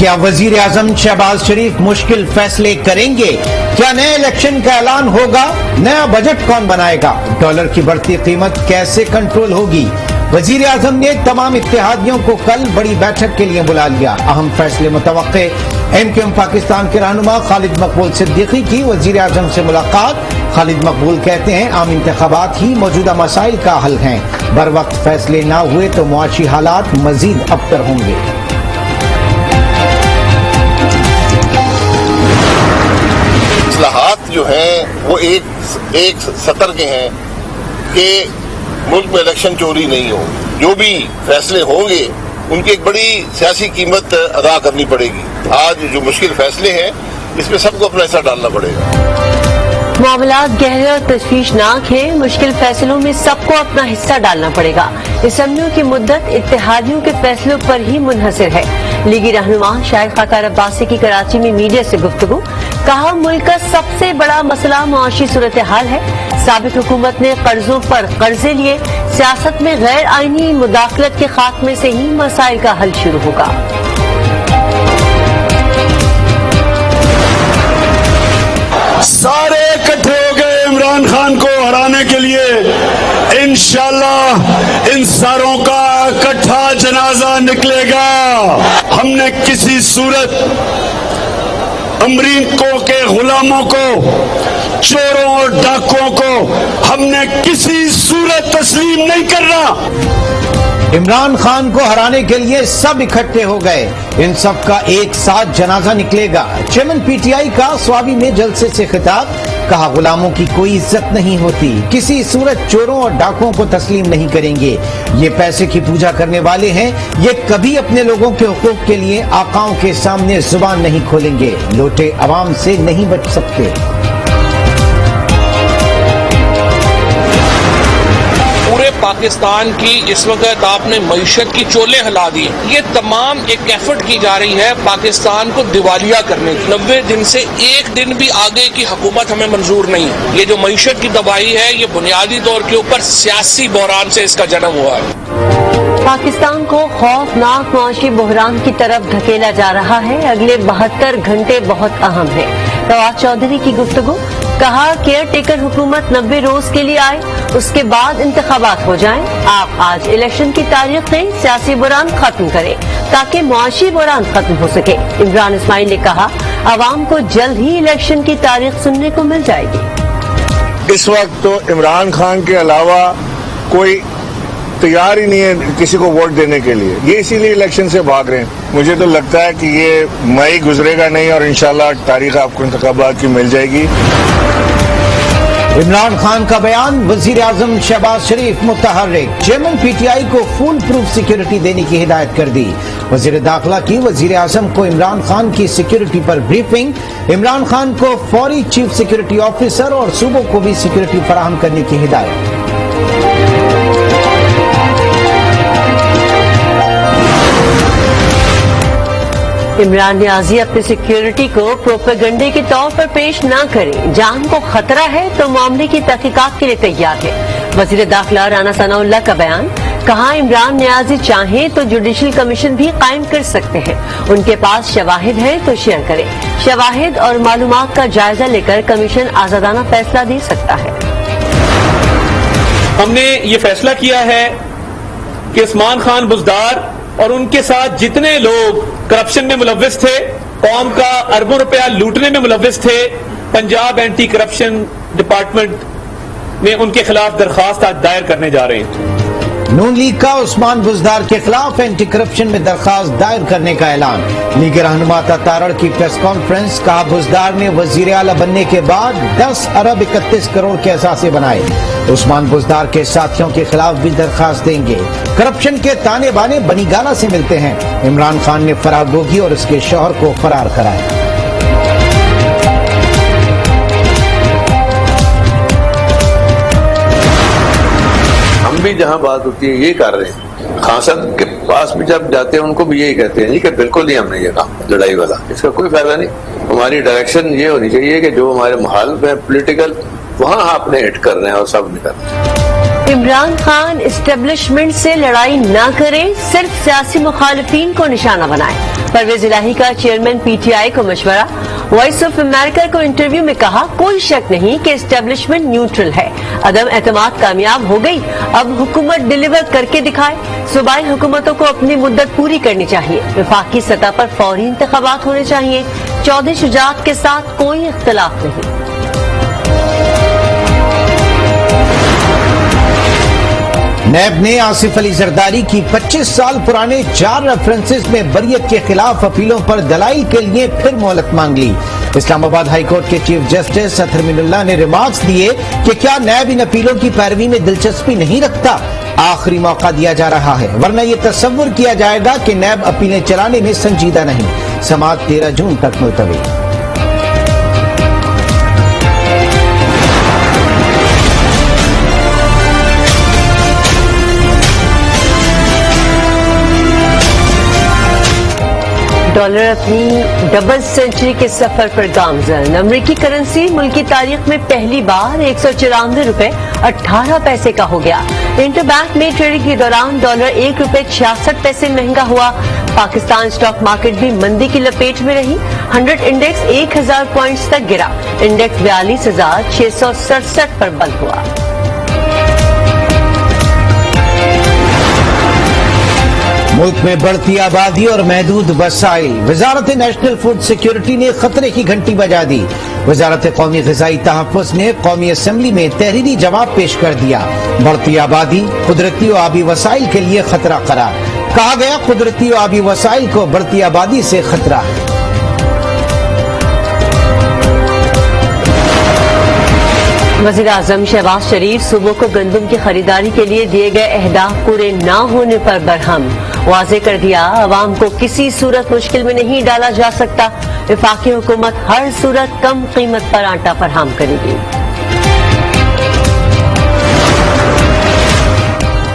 کیا وزیر اعظم شہباز شریف مشکل فیصلے کریں گے؟ کیا نئے الیکشن کا اعلان ہوگا؟ نیا بجٹ کون بنائے گا؟ ڈالر کی بڑھتی قیمت کیسے کنٹرول ہوگی؟ وزیر اعظم نے تمام اتحادیوں کو کل بڑی بیٹھک کے لیے بلا لیا، اہم فیصلے متوقع۔ MQM پاکستان کے رہنما خالد مقبول صدیقی کی وزیر اعظم سے ملاقات۔ خالد مقبول کہتے ہیں عام انتخابات ہی موجودہ مسائل کا حل ہیں، بر وقت فیصلے نہ ہوئے تو معاشی حالات مزید ابتر ہوں گے۔ اصلاحات جو ہیں وہ ایک سطر کے ہیں کہ ملک میں الیکشن چوری نہیں ہو، جو بھی فیصلے ہوں گے ان کی ایک بڑی سیاسی قیمت ادا کرنی پڑے گی۔ آج جو مشکل فیصلے ہیں اس میں سب کو اپنا حصہ ڈالنا پڑے گا۔ معاملات گہرے اور تشویشناک ہیں، مشکل فیصلوں میں سب کو اپنا حصہ ڈالنا پڑے گا۔ اسمبلیوں کی مدت اتحادیوں کے فیصلوں پر ہی منحصر ہے۔ لیگی رہنما شاہد خاکار عباسی کی کراچی میں میڈیا سے گفتگو، کہا ملک کا سب سے بڑا مسئلہ معاشی صورتحال ہے۔ سابق حکومت نے قرضوں پر قرضے لیے، سیاست میں غیر آئینی مداخلت کے خاتمے سے ہی مسائل کا حل شروع ہوگا۔ سارے اکٹھے ہو گئے عمران خان کو ہرانے کے لیے۔ انشاءاللہ ان ساروں کا اکٹھا جنازہ نکلے گا۔ ہم نے کسی صورت امریکوں کے غلاموں کو، چوروں اور ڈاکوؤں کو ہم نے کسی صورت تسلیم نہیں کرنا۔ عمران خان کو ہرانے کے لیے سب اکٹھے ہو گئے، ان سب کا ایک ساتھ جنازہ نکلے گا۔ چیئرمین PTI کا سوابی میں جلسے سے خطاب، کہا غلاموں کی کوئی عزت نہیں ہوتی، کسی صورت چوروں اور ڈاکوؤں کو تسلیم نہیں کریں گے۔ یہ پیسے کی پوجا کرنے والے ہیں، یہ کبھی اپنے لوگوں کے حقوق کے لیے آقاؤں کے سامنے زبان نہیں کھولیں گے، لوٹے عوام سے نہیں بچ سکتے۔ پاکستان کی اس وقت آپ نے معیشت کی چولے ہلا دی، یہ تمام ایک ایفرٹ کی جا رہی ہے پاکستان کو دیوالیہ کرنے کی۔ 90 دن سے ایک دن بھی آگے کی حکومت ہمیں منظور نہیں ہے۔ یہ جو معیشت کی تباہی ہے یہ بنیادی طور کے اوپر سیاسی بحران سے اس کا جنم ہوا ہے۔ پاکستان کو خوفناک معاشی بحران کی طرف دھکیلا جا رہا ہے۔ اگلے 72 گھنٹے بہت اہم ہیں۔ فواد چودھری کی گفتگو، کہا کیئر ٹیکر حکومت 90 روز کے لیے آئے، اس کے بعد انتخابات ہو جائیں۔ آپ آج الیکشن کی تاریخ دیں، سیاسی بحران ختم کریں تاکہ معاشی بحران ختم ہو سکے۔ عمران اسماعیل نے کہا عوام کو جلد ہی الیکشن کی تاریخ سننے کو مل جائے گی۔ اس وقت تو عمران خان کے علاوہ کوئی تیار ہی نہیں ہے کسی کو ووٹ دینے کے لیے، یہ اسی لیے الیکشن سے بھاگ رہے ہیں۔ مجھے تو لگتا ہے کہ یہ مئی گزرے گا نہیں اور انشاءاللہ تاریخ آپ کو انتخابات کی مل جائے گی۔ عمران خان کا بیان، وزیر اعظم شہباز شریف متحرک، چیئرمین PTI کو فول پروف سیکیورٹی دینے کی ہدایت کر دی۔ وزیر داخلہ کی وزیر اعظم کو عمران خان کی سیکیورٹی پر بریفنگ، عمران خان کو فوری چیف سیکیورٹی آفیسر اور صوبوں کو بھی سیکیورٹی فراہم کرنے کی ہدایت۔ عمران نیازی اپنی سیکیورٹی کو پروپیگنڈے کے طور پر پیش نہ کریں، جان کو خطرہ ہے تو معاملے کی تحقیقات کے لیے تیار ہے۔ وزیر داخلہ رانا ثناء اللہ کا بیان، کہا عمران نیازی چاہیں تو جوڈیشل کمیشن بھی قائم کر سکتے ہیں، ان کے پاس شواہد ہیں تو شیئر کریں، شواہد اور معلومات کا جائزہ لے کر کمیشن آزادانہ فیصلہ دے سکتا ہے۔ ہم نے یہ فیصلہ کیا ہے کہ عثمان خان بزدار اور ان کے ساتھ جتنے لوگ کرپشن میں ملوث تھے، قوم کا اربوں روپیہ لوٹنے میں ملوث تھے، پنجاب اینٹی کرپشن ڈپارٹمنٹ میں ان کے خلاف درخواست آج دائر کرنے جا رہے ہیں۔ نون لیگ کا عثمان بزدار کے خلاف اینٹی کرپشن میں درخواست دائر کرنے کا اعلان۔ لیگ رہنما تارڑ کی پریس کانفرنس، کہا بزدار نے وزیر اعلیٰ بننے کے بعد 10 ارب 31 کروڑ کے اثاثے بنائے، عثمان بزدار کے ساتھیوں کے خلاف بھی درخواست دیں گے۔ کرپشن کے تانے بانے بنی گالا سے ملتے ہیں، عمران خان نے فرار گوگی اور اس کے شوہر کو فرار کرایا۔ ہم بھی جہاں بات ہوتی ہے یہ کر رہے ہیں، خان صاحب کے پاس بھی جب جاتے ہیں ان کو بھی یہی کہتے ہیں کہ بالکل نہیں ہم نے یہ کام لڑائی والا، اس کا کوئی فائدہ نہیں۔ ہماری ڈائریکشن یہ ہونی چاہیے کہ جو ہمارے محال میں پولیٹیکل وہاں آپ نے ہٹ کر رہے ہیں اور سب نہیں کر رہے ہیں۔ عمران خان اسٹیبلشمنٹ سے لڑائی نہ کریں، صرف سیاسی مخالفین کو نشانہ بنائیں۔ پرویز الہی کا چیئرمین پی ٹی آئی کو مشورہ۔ وائس آف امریکہ کو انٹرویو میں کہا، کوئی شک نہیں کہ اسٹیبلشمنٹ نیوٹرل ہے، عدم اعتماد کامیاب ہو گئی، اب حکومت ڈیلیور کر کے دکھائے۔ صوبائی حکومتوں کو اپنی مدت پوری کرنی چاہیے، وفاقی سطح پر فوری انتخابات ہونے چاہیے، چودھری شجاعت کے ساتھ کوئی اختلاف نہیں۔ نیب نے آصف علی زرداری کی 25 سال پرانے 4 ریفرنسز میں بریت کے خلاف اپیلوں پر دلائل کے لیے پھر مہلت مانگ لی۔ اسلام آباد ہائی کورٹ کے چیف جسٹس اطہر من اللہ نے ریمارکس دیے کہ کیا نیب ان اپیلوں کی پیروی میں دلچسپی نہیں رکھتا؟ آخری موقع دیا جا رہا ہے، ورنہ یہ تصور کیا جائے گا کہ نیب اپیلیں چلانے میں سنجیدہ نہیں۔ سماعت 13 جون تک ملتوی۔ ڈالر اپنی ڈبل سینچری کے سفر پر گامزن۔ امریکی کرنسی ملکی تاریخ میں پہلی بار 194 روپے 18 پیسے کا ہو گیا۔ انٹر بینک میں ٹریڈنگ کے دوران ڈالر 1 روپے 66 پیسے مہنگا ہوا۔ پاکستان اسٹاک مارکیٹ بھی مندی کی لپیٹ میں رہی۔ 100 انڈیکس 1000 پوائنٹس تک گرا، انڈیکس 42,667 پر بند ہوا۔ ملک میں بڑھتی آبادی اور محدود وسائل، وزارت نیشنل فوڈ سیکیورٹی نے خطرے کی گھنٹی بجا دی۔ وزارت قومی غذائی تحفظ نے قومی اسمبلی میں تحریری جواب پیش کر دیا۔ بڑھتی آبادی قدرتی و آبی وسائل کے لیے خطرہ قرار۔ کہا گیا قدرتی و آبی وسائل کو بڑھتی آبادی سے خطرہ ہے۔ وزیر اعظم شہباز شریف صوبوں کو گندم کی خریداری کے لیے دیے گئے اہداف پورے نہ ہونے پر برہم۔ واضح کر دیا، عوام کو کسی صورت مشکل میں نہیں ڈالا جا سکتا، وفاقی حکومت ہر صورت کم قیمت پر آٹا فراہم کرے گی۔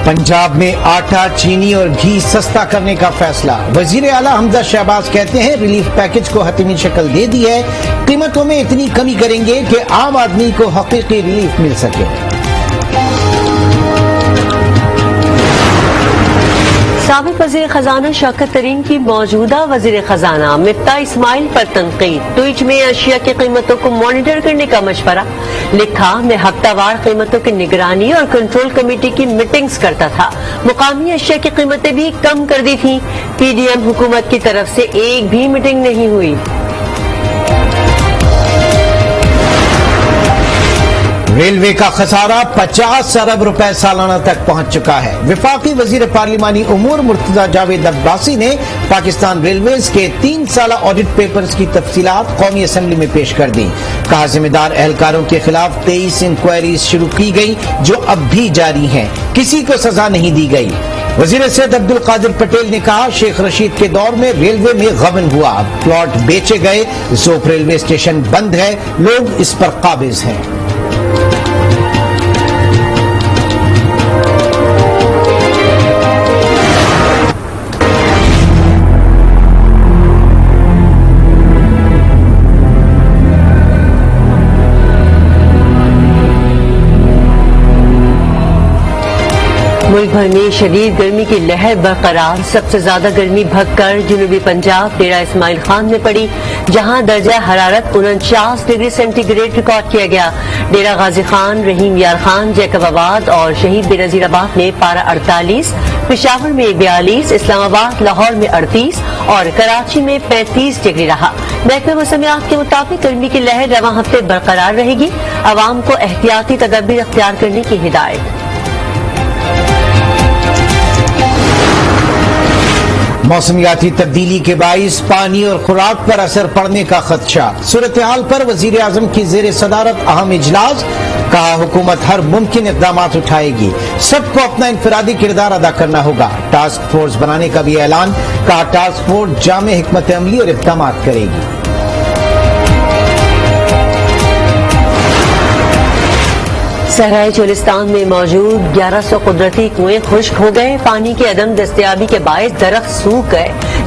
پنجاب میں آٹا، چینی اور گھی سستا کرنے کا فیصلہ۔ وزیر اعلیٰ حمزہ شہباز کہتے ہیں ریلیف پیکج کو حتمی شکل دے دی ہے، قیمتوں میں اتنی کمی کریں گے کہ عام آدمی کو حقیقی ریلیف مل سکے۔ سابق وزیر خزانہ شوکت ترین کی موجودہ وزیر خزانہ مفتاح اسماعیل پر تنقید۔ ٹویٹ میں اشیاء کی قیمتوں کو مانیٹر کرنے کا مشورہ۔ لکھا، میں ہفتہ وار قیمتوں کی نگرانی اور کنٹرول کمیٹی کی میٹنگز کرتا تھا، مقامی اشیاء کی قیمتیں بھی کم کر دی تھیں۔ پی ڈی ایم حکومت کی طرف سے ایک بھی میٹنگ نہیں ہوئی۔ ریلوے کا خسارہ 50 ارب روپے سالانہ تک پہنچ چکا ہے۔ وفاقی وزیر پارلیمانی امور مرتضی جاوید عباسی نے پاکستان ریلویز کے 3 سالہ آڈٹ پیپرز کی تفصیلات قومی اسمبلی میں پیش کر دی۔ کہا ذمہ دار اہلکاروں کے خلاف 23 انکوائریز شروع کی گئی جو اب بھی جاری ہیں، کسی کو سزا نہیں دی گئی۔ وزیر صحت عبد القادر پٹیل نے کہا، شیخ رشید کے دور میں ریلوے میں غبن ہوا، پلاٹ بیچے گئے، زوپ ریلوے اسٹیشن بند ہے، لوگ اس پر قابض ہیں۔ ملک بھر میں شدید گرمی کی لہر برقرار۔ سب سے زیادہ گرمی بھگ کر جنوبی پنجاب ڈیرہ اسماعیل خان میں پڑی، جہاں درجہ حرارت 49 ڈگری سینٹی گریڈ ریکارڈ کیا گیا۔ ڈیرہ غازی خان، رحیم یار خان، جیکب آباد اور شہید بینظیر آباد میں پارہ 48، پشاور میں 42، اسلام آباد لاہور میں 38 اور کراچی میں 35 ڈگری رہا۔ محکمہ موسمیات کے مطابق گرمی کی لہر رواں ہفتے برقرار رہے گی، عوام کو احتیاطی تدابیر اختیار کرنے کی ہدایت۔ موسمیاتی تبدیلی کے باعث پانی اور خوراک پر اثر پڑنے کا خدشہ۔ صورتحال پر وزیر اعظم کی زیر صدارت اہم اجلاس۔ کہا، حکومت ہر ممکن اقدامات اٹھائے گی، سب کو اپنا انفرادی کردار ادا کرنا ہوگا۔ ٹاسک فورس بنانے کا بھی اعلان۔ کہا، ٹاسک فورس جامع حکمت عملی اور اقدامات کرے گی۔ صحرائے چولستان میں موجود 1100 قدرتی کنویں خشک ہو گئے۔ پانی کی عدم دستیابی کے باعث درخت سوکھ گئے۔